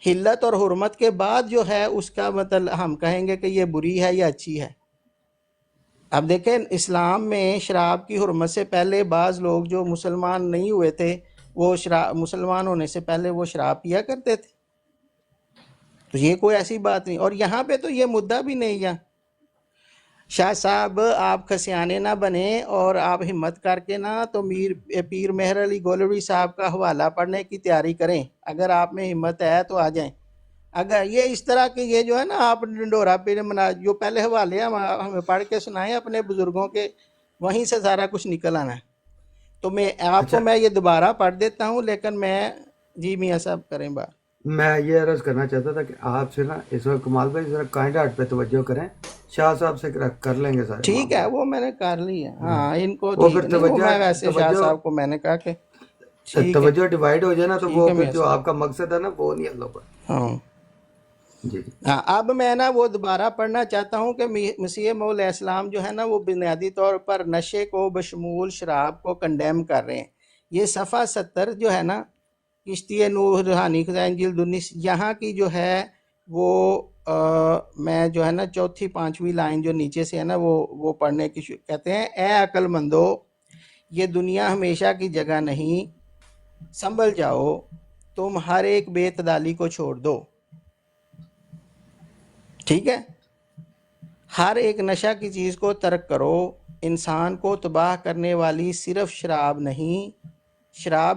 حلت اور حرمت کے بعد جو ہے اس کا مطلب ہم کہیں گے کہ یہ بری ہے یا اچھی ہے. اب دیکھیں اسلام میں شراب کی حرمت سے پہلے بعض لوگ جو مسلمان نہیں ہوئے تھے وہ مسلمان ہونے سے پہلے وہ شراب پیا کرتے تھے. تو یہ کوئی ایسی بات نہیں. اور یہاں پہ تو یہ مدعا بھی نہیں ہے. شاہ صاحب آپ خسیانے نہ بنیں اور آپ ہمت کر کے نا تو پیر مہر علی گولوی صاحب کا حوالہ پڑھنے کی تیاری کریں. اگر آپ میں ہمت ہے تو آ جائیں. اگر یہ اس طرح کے یہ جو ہے نا آپ ڈنڈورا پیر جو پہلے حوالے ہمیں پڑھ کے سنائیں اپنے بزرگوں کے, وہیں سے سارا کچھ نکل آنا ہے. تو میں آپ کو میں یہ دوبارہ پڑھ دیتا ہوں, لیکن میں جی میاں صاحب کریں بات. میں یہ عرض کرنا چاہتا تھا کہ آپ سے نا اس وقت کمال بھائی ذرا کائنڈ ہارٹ پہ توجہ کریں. شاہ صاحب سے کر لیں گے سارے ٹھیک ہے, وہ میں نے کر لی ہے. ہاں ان کو وہ ٹھیک پھر ہے. نہیں, وہ میں ویسے شاہ توجہ صاحب کو میں نے کہا کہ ٹھیک ہے, توجہ ڈیوائیڈ ہو جائے نا تو ٹھیک وہ ہے پھر میاں جو صاحب. آپ کا مقصد ہے نا وہ نہیں اللہ پر. ہاں جی ہاں, اب میں نا وہ دوبارہ پڑھنا چاہتا ہوں کہ مسیح موعود علیہ السلام جو ہے نا وہ بنیادی طور پر نشے کو بشمول شراب کو کنڈیم کر رہے ہیں. یہ صفحہ 70 جو ہے نا کشتی نوح روحانی خزائن جلد 19, یہاں کی جو ہے وہ میں جو ہے نا چوتھی پانچویں لائن جو نیچے سے ہے نا وہ پڑھنے کی کہتے ہیں, اے عقل مندو یہ دنیا ہمیشہ کی جگہ نہیں, سنبھل جاؤ, تم ہر ایک بے اعتدالی کو چھوڑ دو. ٹھیک ہے, ہر ایک نشہ کی چیز کو ترک کرو. انسان کو تباہ کرنے والی صرف شراب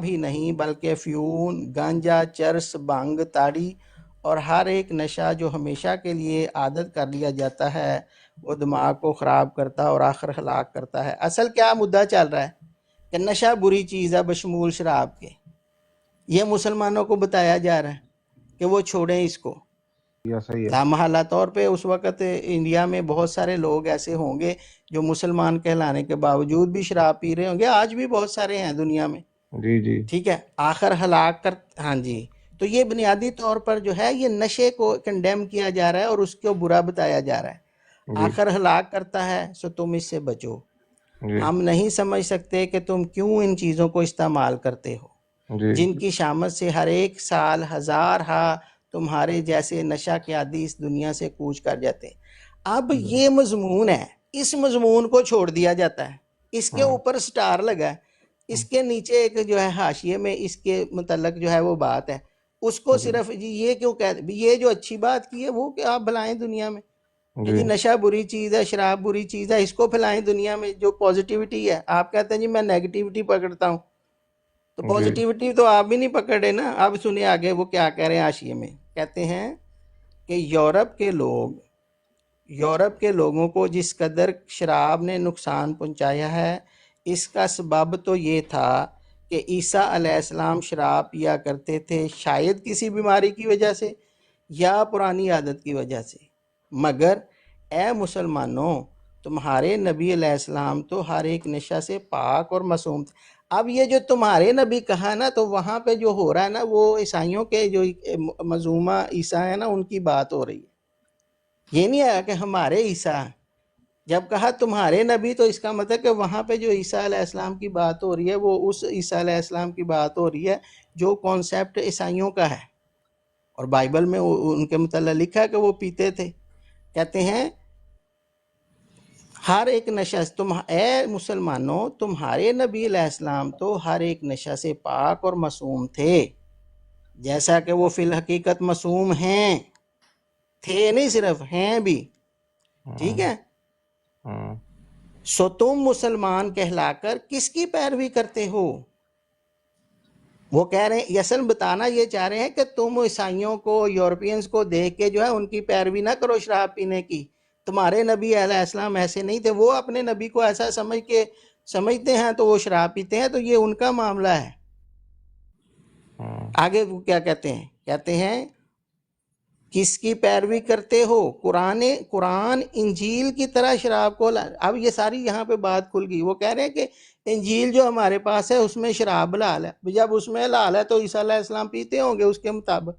ہی نہیں بلکہ افیون, گانجا, چرس, بھنگ, تاڑی اور ہر ایک نشہ جو ہمیشہ کے لیے عادت کر لیا جاتا ہے وہ دماغ کو خراب کرتا اور آخر ہلاک کرتا ہے. اصل کیا مدعا چل رہا ہے کہ نشہ بری چیز ہے بشمول شراب کے. یہ مسلمانوں کو بتایا جا رہا ہے کہ وہ چھوڑیں اس کو. صحیح ہے. لامحالہ طور پہ اس وقت انڈیا میں بہت سارے لوگ ایسے ہوں گے جو مسلمان کہلانے کے باوجود بھی شراب پی رہے ہوں گے. آج بھی بہت سارے ہیں دنیا میں. جی ٹھیک ہے, آخر ہلاک کر. ہاں جی, تو یہ بنیادی طور پر جو ہے یہ نشے کو کنڈیم کیا جا رہا ہے اور اس کو برا بتایا جا رہا ہے. آخر ہلاک کرتا ہے, سو تم اس سے بچو. ہم نہیں سمجھ سکتے کہ تم کیوں ان چیزوں کو استعمال کرتے ہو جن کی شامت سے ہر ایک سال ہزار تمہارے جیسے نشہ کے عادی اس دنیا سے کوچ کر جاتے ہیں. اب یہ مضمون ہے, اس مضمون کو چھوڑ دیا جاتا ہے, اس کے اوپر سٹار لگا ہے, اس کے نیچے ایک جو ہے حاشیے میں اس کے متعلق جو ہے وہ بات ہے, اس کو صرف یہ کیوں یہ جو اچھی بات کی ہے وہ کہ آپ بلائیں دنیا میں کہ جی نشہ بری چیز ہے, شراب بری چیز ہے, اس کو پھیلائیں دنیا میں جو پازیٹیوٹی ہے. آپ کہتے ہیں جی میں نیگیٹیوٹی پکڑتا ہوں. تو جی پازیٹیوٹی تو آپ بھی نہیں پکڑے نا. اب سنیں آگے وہ کیا کہہ رہے ہیں حاشیے میں. کہتے ہیں کہ یورپ کے لوگوں کو جس قدر شراب نے نقصان پہنچایا ہے، اس کا سبب تو یہ تھا کہ عیسیٰ علیہ السلام شراب پیا کرتے تھے، شاید کسی بیماری کی وجہ سے یا پرانی عادت کی وجہ سے. مگر اے مسلمانوں، تمہارے نبی علیہ السلام تو ہر ایک نشہ سے پاک اور معصوم تھے. اب یہ جو تمہارے نبی کہا نا، تو وہاں پہ جو ہو رہا ہے نا، وہ عیسائیوں کے جو مظلومہ عیسیٰ ہیں نا، ان کی بات ہو رہی ہے. یہ نہیں آیا کہ ہمارے عیسیٰ. جب کہا تمہارے نبی، تو اس کا مطلب کہ وہاں پہ جو عیسیٰ علیہ السلام کی بات ہو رہی ہے، وہ اس عیسیٰ علیہ السلام کی بات ہو رہی ہے جو کانسیپٹ عیسائیوں کا ہے. اور بائبل میں ان کے متعلق لکھا ہے کہ وہ پیتے تھے. کہتے ہیں ہر ایک نشہ اے مسلمانوں، تمہارے نبی علیہ السلام تو ہر ایک نشہ سے پاک اور معصوم تھے، جیسا کہ وہ فی الحقیقت معصوم ہیں. تھے نہیں، صرف ہیں بھی. ٹھیک ہے. سو تم مسلمان کہلا کر کس کی پیروی کرتے ہو؟ وہ کہہ رہے ہیں، اصل بتانا یہ چاہ رہے ہیں کہ تم عیسائیوں کو، یورپینز کو دیکھ کے جو ہے ان کی پیروی نہ کرو شراب پینے کی. تمہارے نبی علیہ السلام ایسے نہیں تھے. وہ اپنے نبی کو ایسا سمجھتے ہیں تو وہ شراب پیتے ہیں، تو یہ ان کا معاملہ ہے. آگے وہ کیا کہتے ہیں؟ کہتے ہیں کس کی پیروی کرتے ہو؟ قرآن انجیل کی طرح شراب کو اب یہ ساری یہاں پہ بات کھل گئی. وہ کہہ رہے ہیں کہ انجیل جو ہمارے پاس ہے اس میں شراب حلال ہے. جب اس میں حلال ہے تو عیسیٰ علیہ السلام پیتے ہوں گے اس کے مطابق.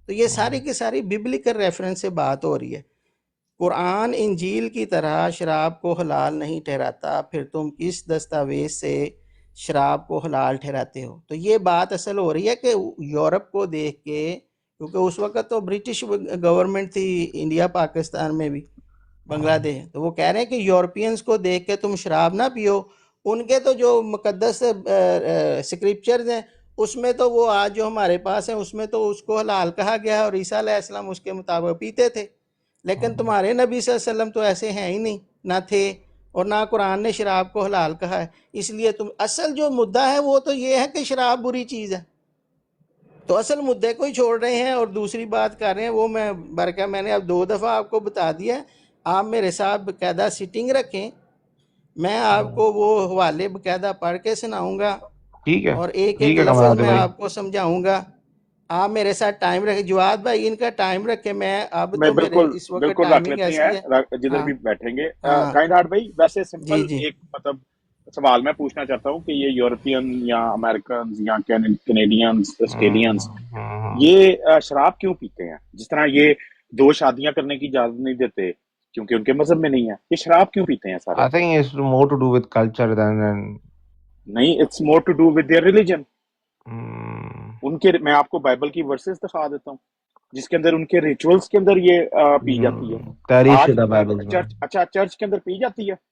تو یہ ساری کی ساری ببلیکل ریفرنس سے بات ہو رہی ہے. قرآن انجیل کی طرح شراب کو حلال نہیں ٹھہراتا، پھر تم کس دستاویز سے شراب کو حلال ٹھہراتے ہو؟ تو یہ بات اصل ہو رہی ہے کہ یورپ کو دیکھ کے، کیونکہ اس وقت تو برٹش گورنمنٹ تھی انڈیا پاکستان میں بھی، بنگلہ دیش. تو وہ کہہ رہے ہیں کہ یورپینز کو دیکھ کے تم شراب نہ پیو. ان کے تو جو مقدس سکرپچرز ہیں اس میں تو وہ آج جو ہمارے پاس ہیں اس میں تو اس کو حلال کہا گیا ہے، اور عیسیٰ علیہ السلام اس کے مطابق پیتے تھے. لیکن تمہارے نبی صلی اللہ علیہ وسلم تو ایسے ہیں ہی نہیں، نہ تھے، اور نہ قرآن نے شراب کو حلال کہا ہے. اس لیے تم اصل جو مدعا ہے وہ تو یہ ہے کہ شراب بری چیز ہے. تو اصل مدعے کو ہی چھوڑ رہے ہیں اور دوسری بات کر رہے ہیں. وہ میں نے اب 2 دفعہ آپ کو بتا دیا. آپ میرے ساتھ باقاعدہ سیٹنگ رکھیں، میں آپ کو وہ حوالے باقاعدہ پڑھ کے سناؤں گا، ٹھیک ہے، اور ایک ٹھیک ایک ہے لفظ کمال میں بھائی. آپ کو سمجھاؤں گا. آپ میرے ساتھ ٹائم رکھیں. جواد بھائی ان کا ٹائم رکھیں. میں اب میں تو میرے بالکل اس وقت بالکل رکھ ٹائمنگ لیتے ایسی ہے. ہیں جدھر ہاں بھی بیٹھیں گے. ہاں کائنڈ ہارٹ بھائی، ویسے جی سمپل جی ایک مطلب سوال میں پوچھنا چاہتا ہوں کہ یہ یورپین یا امریکنز یا کینیڈینز، آسٹریلینز، یہ شراب کیوں پیتے ہیں؟ جس طرح یہ 2 شادیاں کرنے کی اجازت نہیں دیتے کیونکہ ان کے مذہب میں نہیں ہے. یہ شراب کیوں پیتے ہیں سارے؟ I think it's more to do with culture than نہیں، it's more to do with their religion. ان کے میں آپ کو بائبل کی ورسز دکھا دیتا ہوں جس کے اندر ان کے ریچولز کے اندر یہ پی جاتی ہے. تعریف آج شدہ بائبلز میں. چرچ کے اندر پی جاتی ہے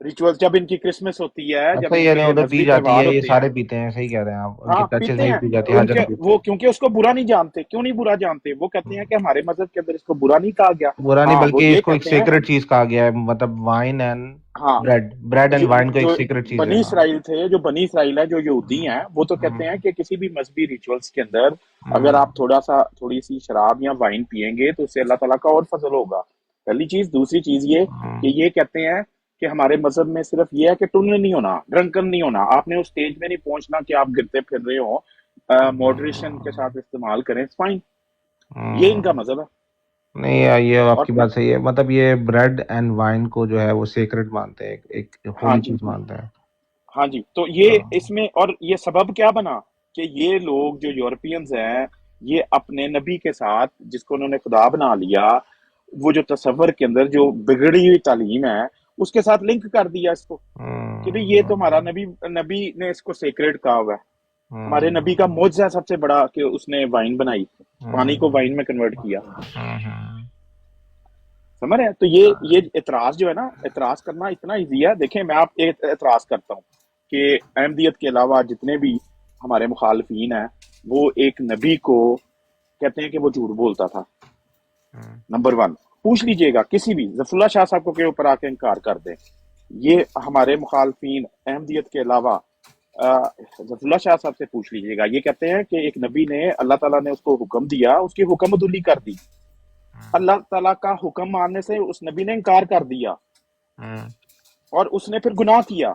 ریچولز. جب ان کی کرسمس ہوتی ہے، جب اچھا، ان یعنی کے ادھر پی مذہبی جاتی تہوار ہے، یہ ہوتے ہیں، سارے پیتے ہیں. صحیح کہہ رہے ہیں آپ. ان کی ہاں چرچز پیتے میں ہیں. بھی پی جاتی ہے، ہر ان کے جگہ پیتے وہ ہیں. کیونکہ اس کو برا نہیں جانتے. کیوں نہیں برا جانتے؟ وہ کہتے ہیں کہ ہمارے مذہب کے اندر اس کو برا نہیں کہا گیا. برا نہیں، ہاں وہ بلکہ یہ اس کو ایک کہتے ہیں. سیکرٹ چیز کہا گیا ہے. مطلب وائن اینڈ ہاں، بریڈ اینڈ وائن کو ایک جو سیکرٹ چیز ہے. بنی اسرائیل تھے، جو بنی اسرائیل ہے، جو یہودی ہیں، وہ تو کہتے ہیں کہ کسی بھی مذہبی ریچولز کے اندر اگر آپ تھوڑی سی شراب یا وائن پیئیں گے تو اس سے اللہ تعالیٰ کا اور فضل ہوگا. پہلی چیز. دوسری چیز یہ کہ یہ کہتے ہیں کہ ہمارے مذہب میں صرف یہ ہے کہ ٹن نہیں ہونا، ڈرنکن نہیں ہونا. آپ نے اس سٹیج میں نہیں پہنچنا کہ آپ گرتے پھر رہے ہو. ماڈریشن کے ساتھ استعمال کریں، فائن. یہ ان کا مذہب ہے. نہیں، یہ آپ اور کی بات صحیح ہے. مطلب یہ بریڈ اینڈ وائن کو جو ہے وہ سیکرٹ مانتے ہیں، ایک ہاں ہولی جی، چیز مانتے ہیں. ہاں جی. تو یہ اس میں، اور یہ سبب کیا بنا کہ یہ لوگ جو یورپینز ہیں، یہ اپنے نبی کے ساتھ، جس کو انہوں نے خدا بنا لیا، وہ جو تصور کے اندر جو بگڑی ہوئی تعلیم ہے اس کے ساتھ لنک کر دیا اس کو کہ بھئی یہ تو ہمارا نبی نے اس کو سیکریٹ کہا ہوا ہے. ہمارے نبی کا معجزہ سب سے بڑا کہ اس نے وائن بنائی، پانی کو وائن میں کنورٹ کیا. سمجھ رہے ہیں؟ تو یہ اعتراض جو ہے نا، اعتراض کرنا اتنا ایزی ہے. دیکھیں میں آپ ایک اعتراض کرتا ہوں کہ احمدیت کے علاوہ جتنے بھی ہمارے مخالفین ہیں وہ ایک نبی کو کہتے ہیں کہ وہ جھوٹ بولتا تھا. نمبر 1 پوچھ لیجئے گا کسی بھی ظفر اللہ شاہ صاحب کو کے اوپر آ کے انکار کر دیں. یہ ہمارے مخالفین احمدیت کے علاوہ ظفراللہ شاہ صاحب سے پوچھ لیجئے گا. یہ کہتے ہیں کہ ایک نبی نے اللہ تعالیٰ نے اس کو حکم دیا, اس کی حکم عدولی کر دی. اللہ تعالیٰ کا حکم ماننے سے اس نبی نے انکار کر دیا اور اس نے پھر گناہ کیا.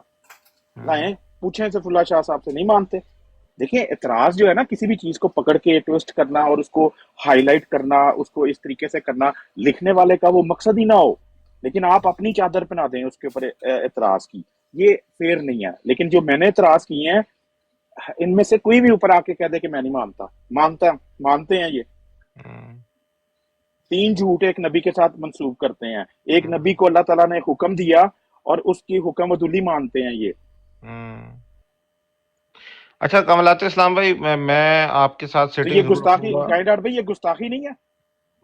لائیں پوچھیں ظفراللہ شاہ صاحب سے, نہیں مانتے. دیکھیں اعتراض جو ہے نا, کسی بھی چیز کو پکڑ کے ٹویسٹ کرنا اور اس کو ہائی لائٹ کرنا, اس کو اس طریقے سے کرنا, لکھنے والے کا وہ مقصد ہی نہ ہو, لیکن آپ اپنی چادر پہنا دیں اس کے اوپر اعتراض کی, یہ فیر نہیں ہے. لیکن جو میں نے اعتراض کیے ہیں, ان میں سے کوئی بھی اوپر آ کے کہہ دے کہ میں نہیں مانتے ہیں. یہ 3 جھوٹ ایک نبی کے ساتھ منسوب کرتے ہیں. ایک نبی کو اللہ تعالیٰ نے حکم دیا اور اس کی حکم عدولی مانتے ہیں. یہ اچھا کمالات اسلام بھائی, میں آپ کے ساتھ تو یہ سیٹنگ گستاخی, کائنڈ بھائی یہ گستاخی نہیں ہے؟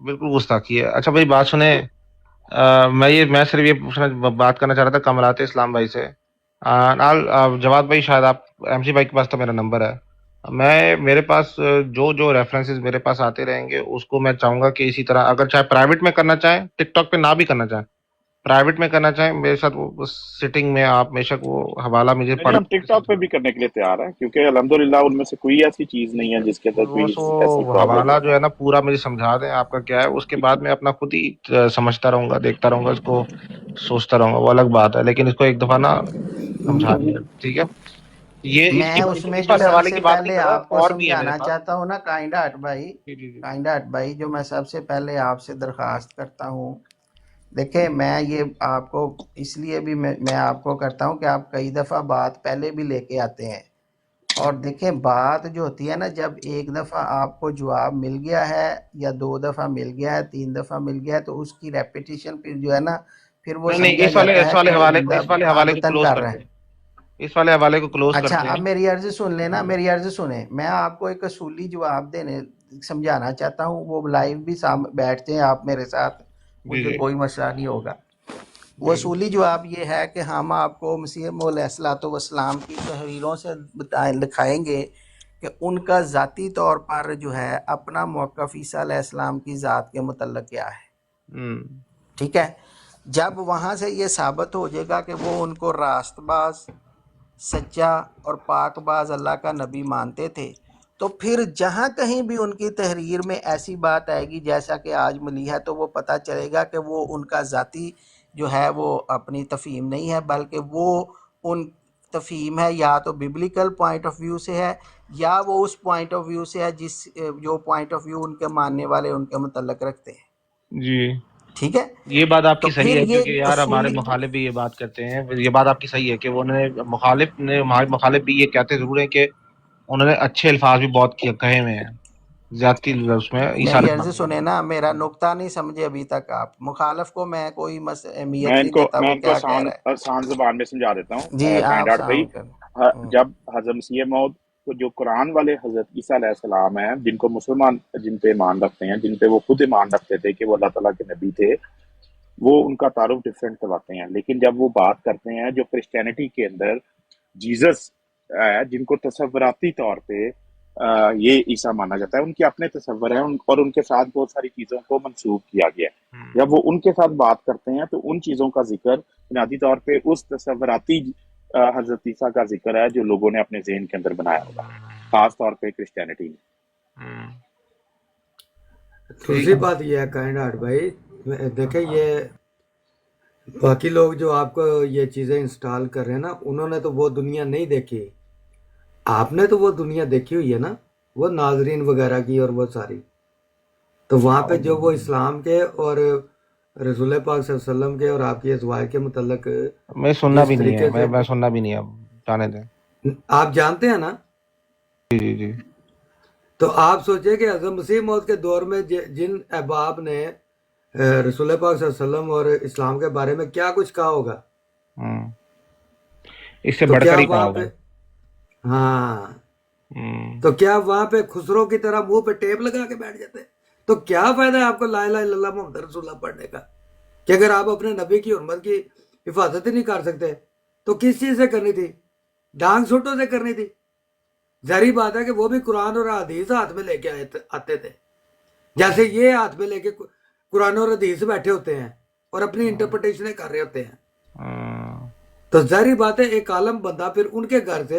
بالکل گستاخی ہے. اچھا بھائی بات سنیں, میں صرف یہ بات کرنا چاہ رہا تھا کمالات اسلام بھائی سے. جواد بھائی شاید آپ ایم سی بھائی کے پاس تو میرا نمبر ہے, میرے پاس جو ریفرنسز میرے پاس آتے رہیں گے اس کو میں چاہوں گا کہ اسی طرح, اگر چاہے پرائیویٹ میں کرنا چاہیں, ٹک ٹاک پہ نہ بھی کرنا چاہیں, پرائیویٹ میں کرنا چاہیں میرے ساتھ, وہ سٹنگ میں آپ بے شک وہ حوالہ مجھے نہیں, ہم ٹک ٹاک پہ بھی کرنے کے لیے تیار ہیں, کیونکہ الحمدللہ ان میں سے کوئی ایسی چیز نہیں ہے جس کے اندر کوئی ایسی پرابلم حوالہ جو ہے نا پورا مجھے سمجھا دیں آپ کا کیا ہے, اس کے بعد میں اپنا خود ہی سمجھتا رہوں گا, دیکھتا رہوں گا, اس کو سوچتا رہوں گا, وہ الگ بات ہے, لیکن اس کو ایک دفعہ نا سمجھا دیں, ٹھیک ہے. یہ میں اس میں اس جو والے سب حوالے سے کی بات نہیں پہلے کر رہا, آپ کو اور بھی ہے میرے سمجھانا پاس. چاہتا ہوں نا کائنڈ ہارٹ بھائی, جو میں سب سے پہلے آپ سے درخواست کرتا ہوں, دیکھیں میں یہ آپ کو اس لیے بھی میں آپ کو کرتا ہوں کہ آپ کئی دفعہ بات پہلے بھی لے کے آتے ہیں, اور دیکھیں بات جو ہوتی ہے نا, جب ایک دفعہ آپ کو جواب مل گیا ہے یا 2 دفعہ مل گیا ہے, 3 دفعہ مل گیا ہے, تو اس کی ریپیٹیشن پھر جو ہے نا, پھر وہ نہیں, سمجھا اس جاتا ہے والے کہ وہ حوالے بندہ اس والے حوالے کو عادتاً کلوز کر رہا کرتے ہے. ہیں, اس والے حوالے کو کلوز اچھا کرتے اب ہیں. میری عرض سن لینا, میری عرض سنیں, میں آپ کو ایک اصولی جواب سمجھانا چاہتا ہوں. وہ لائیو بھی بیٹھتے ہیں آپ میرے ساتھ, مجھے کوئی مسئلہ نہیں ہوگا. وہ اصولی جواب یہ ہے کہ ہم آپ کو مسیح موعود علیہ الصلوۃ والسلام کی تحریروں سے دکھائیں گے کہ ان کا ذاتی طور پر جو ہے اپنا موقف عیسیٰ علیہ السلام کی ذات کے متعلق کیا ہے. ٹھیک ہے, جب وہاں سے یہ ثابت ہو جائے گا کہ وہ ان کو راست باز, سچا اور پاک باز اللہ کا نبی مانتے تھے, تو پھر جہاں کہیں بھی ان کی تحریر میں ایسی بات آئے گی جیسا کہ آج ملی ہے, تو وہ پتہ چلے گا کہ وہ ان کا ذاتی جو ہے وہ اپنی تفہیم نہیں ہے, بلکہ وہ ان تفہیم ہے یا تو بیبلیکل پوائنٹ آف ویو سے ہے, یا وہ اس پوائنٹ آف ویو سے ہے جو پوائنٹ آف ویو ان کے ماننے والے ان کے متعلق رکھتے ہیں. جی, ٹھیک ہے, یہ بات آپ تو کی صحیح پھر ہے, یہ کیونکہ یار ہمارے اصولی مخالف بھی یہ بات کرتے ہیں. یہ بات آپ کی صحیح ہے کہ وہ مخالف بھی یہ کہتے ضرور ہیں کہ انہوں نے اچھے الفاظ بھی بہت کہے ہوئے ہیں, زیادتی اس میں عیسیٰ میری علیہ عرض السلام. سنیں نا, میرا نقطہ نہیں سمجھے ابھی تک آپ. مخالف کو میں کوئی اہمیت میں نہیں دیتا, ان وہ کو کیا کہہ رہا ہے. آسان زبان میں سمجھا دیتا ہوں. جی کائنڈ آپ ہارٹ بھائی, سام کر. جب حضرت مسیح موعود کو جو قرآن والے حضرت عیسیٰ علیہ السلام ہیں, جن کو مسلمان جن پہ ایمان رکھتے ہیں, جن پہ وہ خود ایمان رکھتے تھے کہ وہ اللہ تعالیٰ کے نبی تھے, وہ ان کا تعارف ڈفرینٹ کرواتے ہیں. لیکن جب وہ بات کرتے ہیں جو کرسچینٹی کے اندر جیزس ہے, جن کو تصوراتی طور پہ یہ عیسیٰ مانا جاتا ہے, ان کے اپنے تصور ہیں اور ان کے ساتھ بہت ساری چیزوں کو منسوخ کیا گیا ہے. جب وہ ان کے ساتھ بات کرتے ہیں تو ان چیزوں کا ذکر بنیادی طور پہ اس تصوراتی حضرت عیسیٰ کا ذکر ہے جو لوگوں نے اپنے ذہن کے اندر بنایا ہوگا, خاص طور پہ کرسچینٹی میں. دوسری بات یہ ہے کائنڈ ہارٹ بھائی, دیکھیں یہ باقی لوگ جو آپ کو یہ چیزیں انسٹال کر رہے ہیں نا, انہوں نے تو وہ دنیا نہیں دیکھی. آپ نے تو وہ دنیا دیکھی ہوئی ہے نا, وہ ناظرین وغیرہ کی اور وہ ساری. تو وہاں پہ جو وہ اسلام کے اور رسول پاک صلی اللہ علیہ وسلم کے اور آپ کی ازواج کے متعلق میں سننا جس بھی نہیں ہے, طریقے سے میں سننا بھی نہیں ہے, جانے دیں. آپ جانتے ہیں نا, جی تو آپ سوچیں کہ حضرت مسیح موعود کے دور میں جن احباب نے رسول پاک صلی اللہ علیہ وسلم اور اسلام کے بارے میں کیا کچھ کہا ہوگا. اس سے تو بڑھ کیا کر ہی کہا وہاں ہوگا. پہ, ہاں, تو کیا وہاں پہ خسرو کی طرح منہ پہ ٹیپ لگا کے بیٹھ جاتے؟ تو کیا فائدہ ہے آپ کو لا الہ الا اللہ محمد رسول اللہ پڑھنے کا, کہ اگر آپ اپنے نبی کی حرمت کی حفاظت ہی نہیں کر سکتے تو کس چیز سے کرنی تھی؟ ڈانگ سوٹوں سے کرنی تھی. ظاہری بات ہے کہ وہ بھی قرآن اور حدیث ہاتھ میں لے کے آتے تھے, جیسے یہ ہاتھ میں لے کے قرآن اور حدیث بیٹھے ہوتے ہیں اور اپنی انٹرپریٹیشنیں کر رہے ہوتے ہیں. تو ظاہری بات ہے ایک عالم بندہ پھر ان کے گھر سے